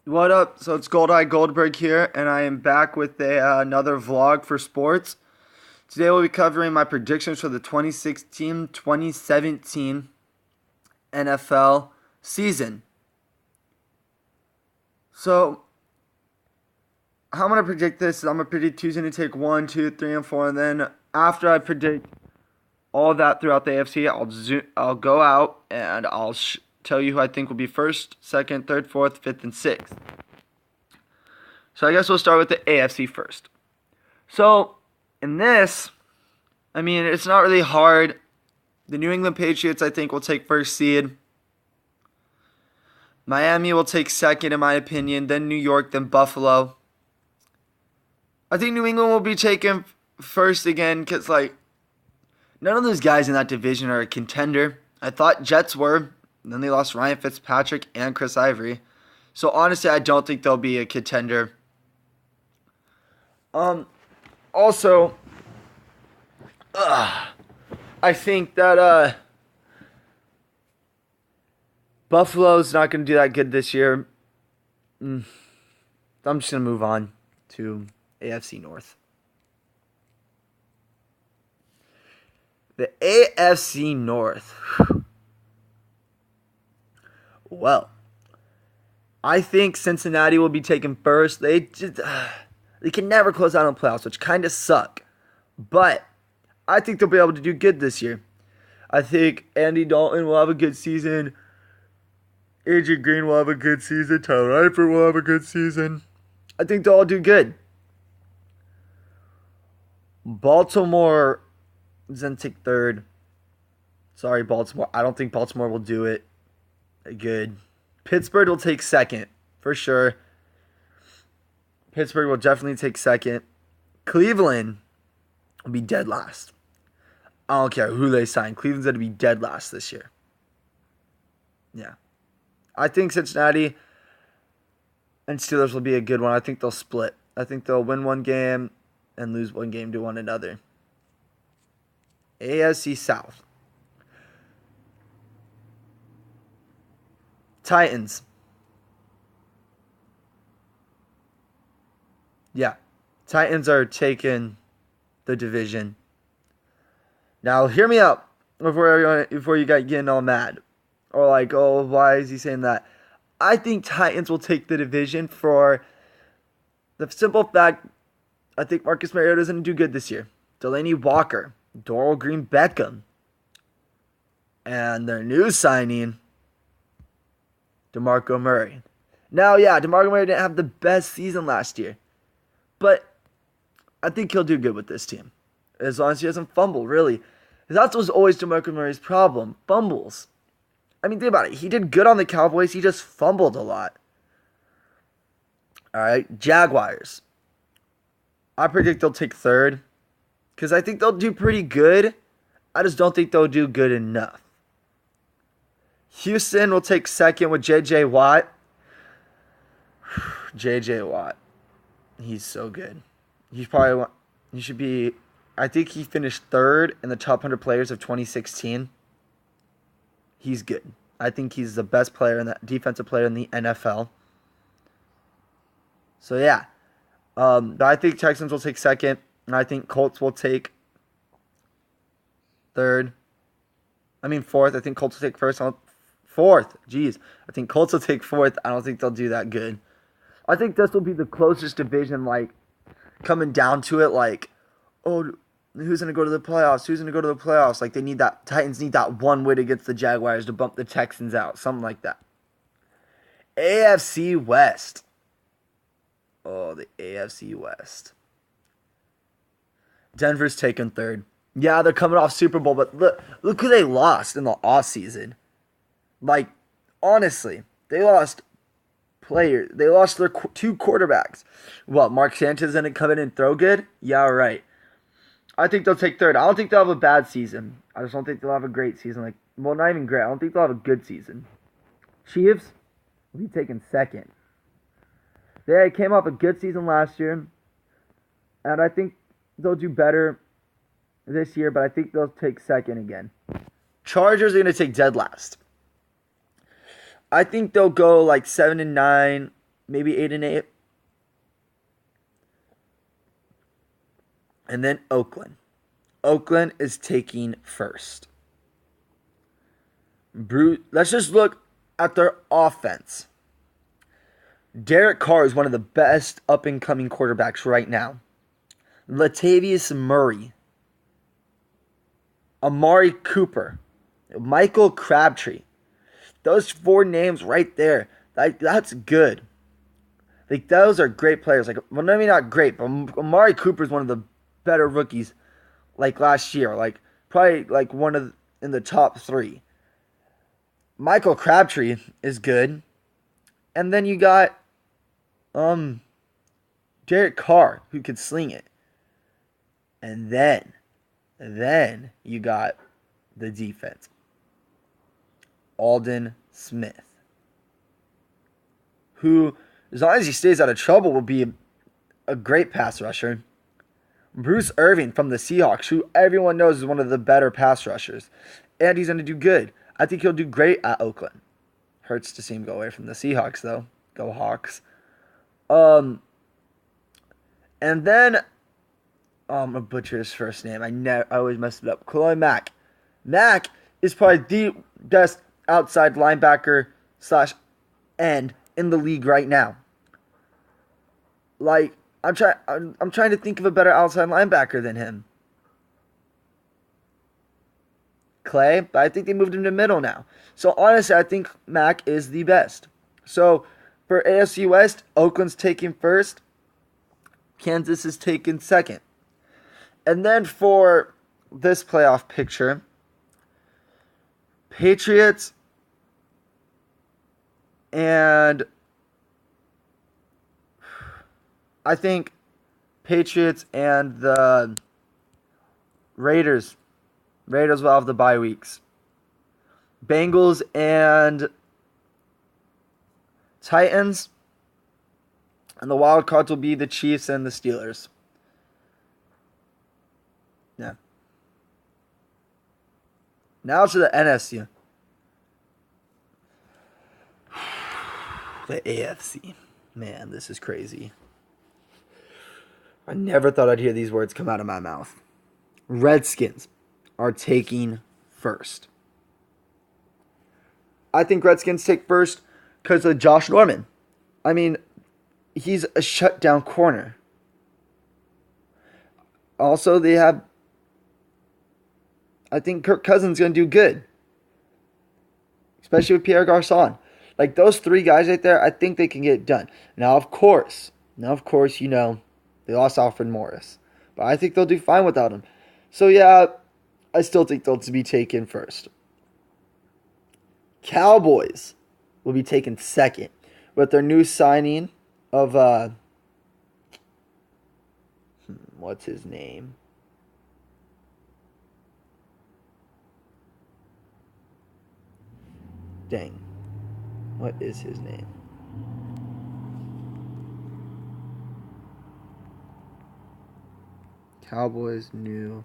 What up? So it's Goldeye Goldberg here, and I am back with another vlog for sports. Today we'll be covering my predictions for the 2016-2017 NFL season. So, how I'm going to predict this is I'm going to predict who's going to take 1, 2, 3, and 4, and then after I predict all that throughout the AFC, I'll go out and I'll tell you who I think will be first, second, third, fourth, fifth, and sixth. So I guess we'll start with the AFC first. So in this, it's not really hard. The New England Patriots, I think, will take first seed. Miami will take second, in my opinion. Then New York, then Buffalo. I think New England will be taken first again because, none of those guys in that division are a contender. I thought Jets were. And then they lost Ryan Fitzpatrick and Chris Ivory. So honestly, I don't think they'll be a contender. Also, I think that Buffalo's not going to do that good this year. I'm just going to move on to AFC North. The AFC North. Well, I think Cincinnati will be taken first. They can never close out on playoffs, which kind of suck. But I think they'll be able to do good this year. I think Andy Dalton will have a good season. AJ Green will have a good season. Tyler Eifert will have a good season. I think they'll all do good. Baltimore is going to take third. Sorry, Baltimore. I don't think Baltimore will do it good. Pittsburgh will take second, for sure. Pittsburgh will definitely take second. Cleveland will be dead last. I don't care who they sign. Cleveland's going to be dead last this year. Yeah. I think Cincinnati and Steelers will be a good one. I think they'll split. I think they'll win one game and lose one game to one another. AFC South. Titans. Yeah. Titans are taking the division. Now, hear me out before you got getting all mad. Or oh, why is he saying that? I think Titans will take the division for the simple fact I think Marcus Mariota doesn't do good this year. Delaney Walker, Doral Green Beckham, and their new signing, DeMarco Murray. Now, yeah, DeMarco Murray didn't have the best season last year. But I think he'll do good with this team. As long as he doesn't fumble, really. That was always DeMarco Murray's problem. Fumbles. Think about it. He did good on the Cowboys. He just fumbled a lot. All right, Jaguars. I predict they'll take third. Because I think they'll do pretty good. I just don't think they'll do good enough. Houston will take second with J.J. Watt. J.J. Watt. He's so good. He should be, I think he finished third in the top 100 players of 2016. He's good. I think he's the best player in that defensive player in the NFL. So yeah. I think Texans will take second. And I think Colts will take fourth. I think Colts will take first. Fourth. Jeez. I think Colts will take fourth. I don't think they'll do that good. I think this will be the closest division, coming down to it, who's going to go to the playoffs? Who's going to go to the playoffs? They need that. Titans need that one win against the Jaguars to bump the Texans out. Something like that. AFC West. Oh, the AFC West. Denver's taking third. Yeah, they're coming off Super Bowl, but look who they lost in the offseason. Honestly, they lost players. They lost their two quarterbacks. What, Mark Sanchez didn't come in and throw good? Yeah, right. I think they'll take third. I don't think they'll have a bad season. I just don't think they'll have a great season. Not even great. I don't think they'll have a good season. Chiefs will be taking second. They came off a good season last year, and I think they'll do better this year, but I think they'll take second again. Chargers are going to take dead last. I think they'll go 7-9, maybe 8-8. And then Oakland. Oakland is taking first. Let's just look at their offense. Derek Carr is one of the best up-and-coming quarterbacks right now. Latavius Murray, Amari Cooper, Michael Crabtree. Those 4 names right there, that's good. Like, those are great players. Like, well, maybe not great, but Amari Cooper is one of the better rookies, like last year. Like, probably like in the top 3. Michael Crabtree is good, and then you got Derek Carr, who could sling it, and then you got the defense. Aldon Smith, who, as long as he stays out of trouble, will be a great pass rusher. Bruce Irvin from the Seahawks, who everyone knows is one of the better pass rushers. And he's going to do good. I think he'll do great at Oakland. Hurts to see him go away from the Seahawks, though. Go Hawks. And then, I'm going to butcher his first name. I always mess it up. Khalil Mack. Mack is probably the best outside linebacker / end in the league right now. Like, I'm trying to think of a better outside linebacker than him. Clay, but I think they moved him to middle now. So honestly, I think Mack is the best. So for AFC West, Oakland's taking first. Kansas is taking second. And then for this playoff picture, Patriots and I think Patriots and the Raiders. Raiders will have the bye weeks. Bengals and Titans. And the wild cards will be the Chiefs and the Steelers. Yeah. Now to the NFC. The AFC. Man, this is crazy. I never thought I'd hear these words come out of my mouth. Redskins are taking first. I think Redskins take first because of Josh Norman. I mean, he's a shutdown corner. Also, they have, I think Kirk Cousins is going to do good. Especially with Pierre Garçon. Like, those 3 guys right there, I think they can get it done. Now, of course, you know, they lost Alfred Morris. But I think they'll do fine without him. So, yeah, I still think they'll be taken first. Cowboys will be taken second with their new signing of, what's his name? Dang. What is his name? Cowboys' new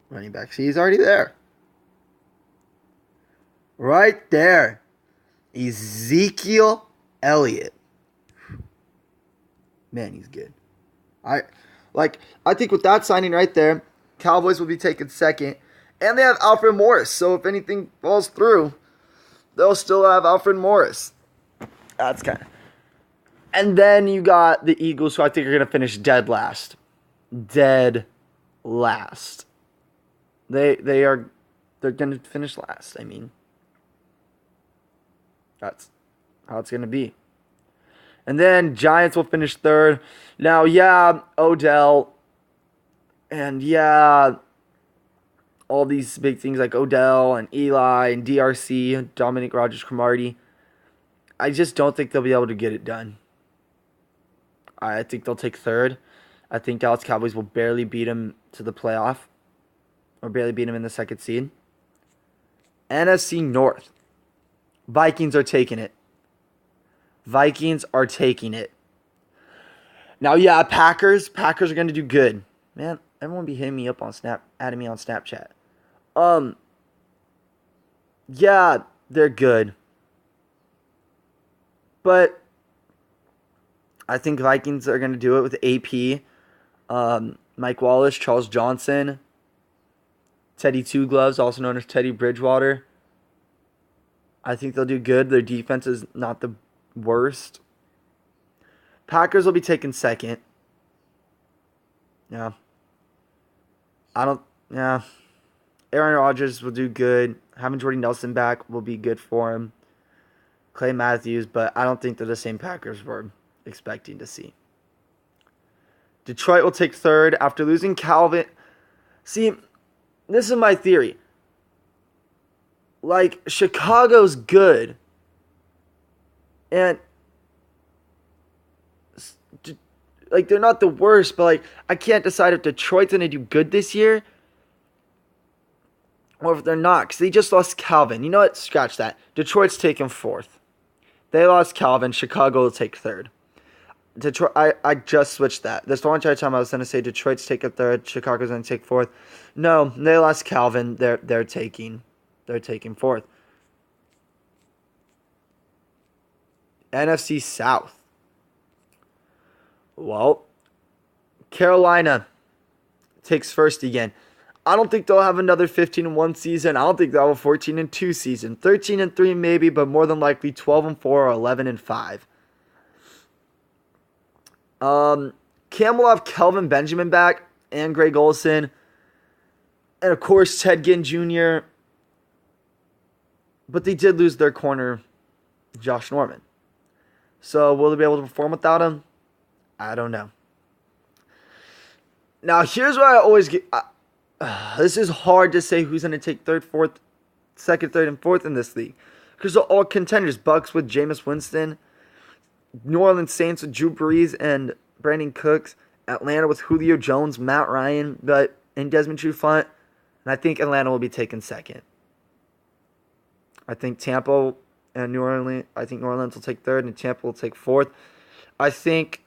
running back. See, he's already there. Right there. Ezekiel Elliott. Man, he's good. I think with that signing right there, Cowboys will be taken second. And they have Alfred Morris. So if anything falls through, they'll still have Alfred Morris. That's kind of. And then you got the Eagles, who I think are going to finish dead last. Dead last. They're going to finish last. I mean, that's how it's going to be. And then Giants will finish third. Now, yeah, Odell. And yeah, all these big things like Odell and Eli and DRC, Dominic Rodgers-Cromartie. I just don't think they'll be able to get it done. I think they'll take third. I think Dallas Cowboys will barely beat them to the playoff. Or barely beat them in the second seed. NFC North. Vikings are taking it. Vikings are taking it. Now, yeah, Packers. Packers are going to do good. Man, everyone be hitting me up on adding me on Snapchat. Yeah, they're good. But I think Vikings are going to do it with AP, Mike Wallace, Charles Johnson, Teddy Two Gloves, also known as Teddy Bridgewater. I think they'll do good. Their defense is not the worst. Packers will be taken second. Yeah. I don't. Yeah. Aaron Rodgers will do good. Having Jordy Nelson back will be good for him. Clay Matthews, but I don't think they're the same Packers we're expecting to see. Detroit will take third after losing Calvin. See, this is my theory. Like, Chicago's good. And, like, they're not the worst, but, like, I can't decide if Detroit's going to do good this year or if they're not, because they just lost Calvin. You know what? Scratch that. Detroit's taking fourth. They lost Calvin. Chicago will take third. Detroit. I just switched that. This whole entire time I was going to say Detroit's taking third. Chicago's going to take fourth. No, they lost Calvin. They're taking fourth. NFC South. Well, Carolina takes first again. I don't think they'll have another 15-1 season. I don't think they'll have a 14-2 season. 13-3 maybe, but more than likely 12-4 or 11-5. Cam will have Kelvin Benjamin back and Greg Olsen. And of course, Ted Ginn Jr. But they did lose their corner, Josh Norman. So will they be able to perform without him? I don't know. Now, here's where I always get... this is hard to say who's going to take second, third, and fourth in this league. Because they're all contenders. Bucks with Jameis Winston. New Orleans Saints with Drew Brees and Brandon Cooks. Atlanta with Julio Jones, Matt Ryan, and Desmond Trufant. And I think Atlanta will be taken second. I think Tampa and New Orleans. I think New Orleans will take third and Tampa will take fourth. I think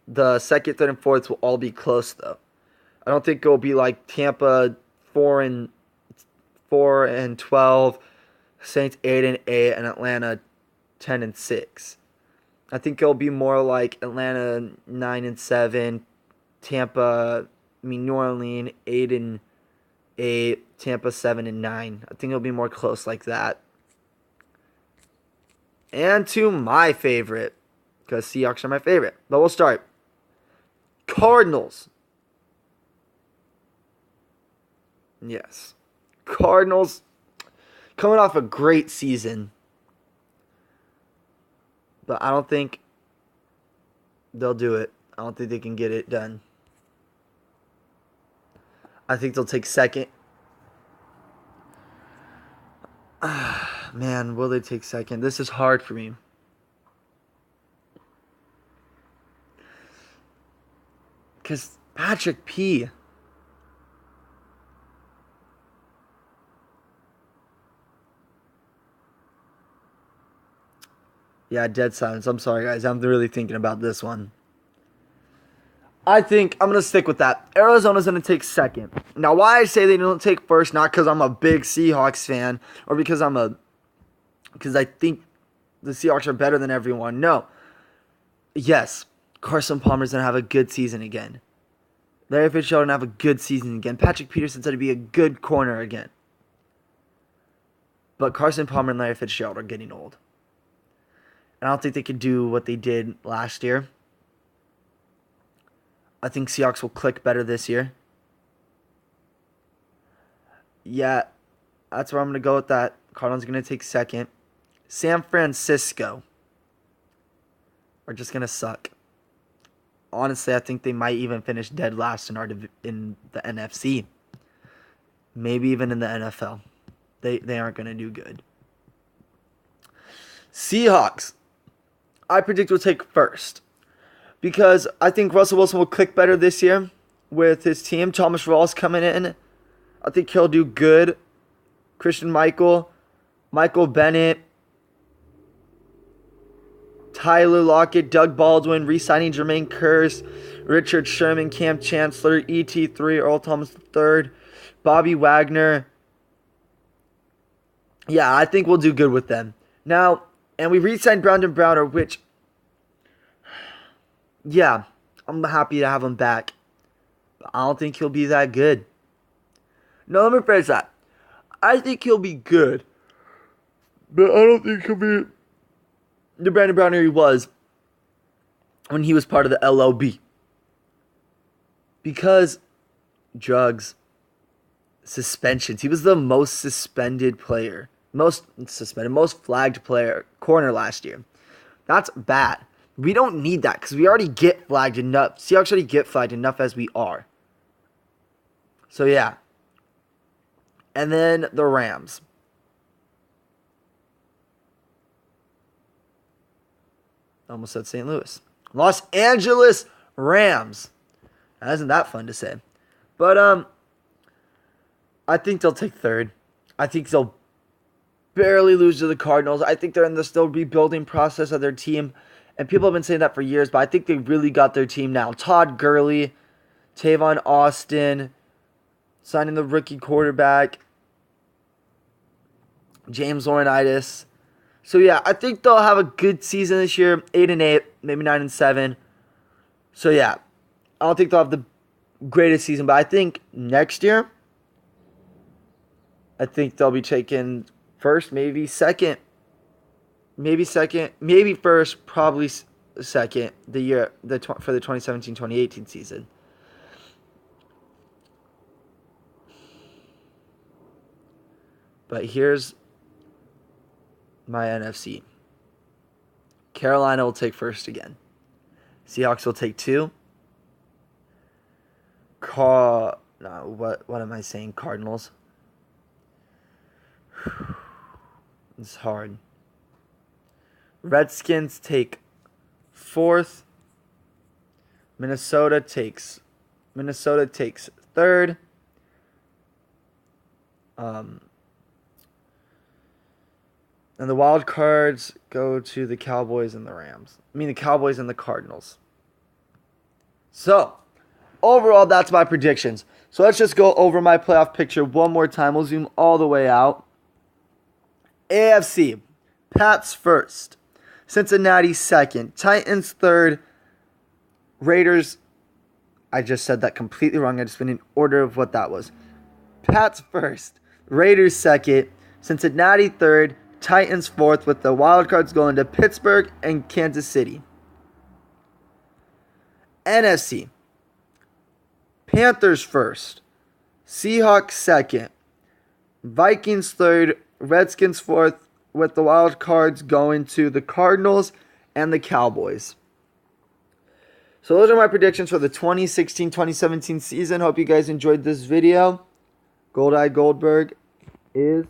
the second, third, and fourth will all be close though. I don't think it'll be like Tampa 4-12, Saints 8-8, and Atlanta 10-6. I think it'll be more like Atlanta 9-7, New Orleans 8-8, Tampa 7-9. I think it'll be more close like that. And to my favorite, because Seahawks are my favorite. But we'll start. Cardinals. Yes. Cardinals coming off a great season. But I don't think they'll do it. I don't think they can get it done. I think they'll take second. Man, will they take second? This is hard for me. Because Patrick P. Yeah, dead silence. I'm sorry, guys. I'm really thinking about this one. I think I'm going to stick with that. Arizona's going to take second. Now, why I say they don't take first, not because I'm a big Seahawks fan or because I think the Seahawks are better than everyone. No. Yes, Carson Palmer's going to have a good season again. Larry Fitzgerald going to have a good season again. Patrick Peterson's going to be a good corner again. But Carson Palmer and Larry Fitzgerald are getting old. And I don't think they could do what they did last year. I think Seahawks will click better this year. Yeah, that's where I'm going to go with that. Cardinals going to take second. San Francisco are just going to suck. Honestly, I think they might even finish dead last in the NFC. Maybe even in the NFL. They aren't going to do good. Seahawks, I predict will take first. Because I think Russell Wilson will click better this year with his team. Thomas Rawls coming in. I think he'll do good. Christian Michael Bennett, Tyler Lockett, Doug Baldwin, re-signing Jermaine Kearse, Richard Sherman, Cam Chancellor, ET3, Earl Thomas III, Bobby Wagner. Yeah, I think we'll do good with them. Now, and we re-signed Brandon Browner, which Yeah, I'm happy to have him back. But I don't think he'll be that good. No, let me phrase that. I think he'll be good, but I don't think he'll be the Brandon Browner he was when he was part of the LOB. Because drugs, suspensions. He was the most suspended player, most flagged player, corner last year. That's bad. We don't need that because we already get flagged enough. Seahawks already get flagged enough as we are. So yeah. And then the Rams. I almost said St. Louis. Los Angeles Rams. That isn't that fun to say. But I think they'll take third. I think they'll barely lose to the Cardinals. I think they're in the still rebuilding process of their team. And people have been saying that for years, but I think they really got their team now. Todd Gurley, Tavon Austin, signing the rookie quarterback, James Laurinaitis. So yeah, I think they'll have a good season this year. 8-8, maybe 9-7. So yeah, I don't think they'll have the greatest season, but I think next year, I think they'll be taken first, maybe second, maybe first, probably second for the 2017-2018 season. But here's my NFC. Carolina will take first again. Seahawks will take 2. What am I saying? Cardinals. It's hard. Redskins take 4th. Minnesota takes 3rd. And the wild cards go to the Cowboys and the Rams. The Cowboys and the Cardinals. So, overall, that's my predictions. So let's just go over my playoff picture one more time. We'll zoom all the way out. AFC, Pats first, Cincinnati second, Titans third, Raiders. I just said that completely wrong. I just went in order of what that was. Pats first, Raiders second, Cincinnati third, Titans fourth, with the wild cards going to Pittsburgh and Kansas City. NFC, Panthers first, Seahawks second, Vikings third, Redskins fourth, with the wild cards going to the Cardinals and the Cowboys. So those are my predictions for the 2016-2017 season. Hope you guys enjoyed this video. Gold Eye Goldberg is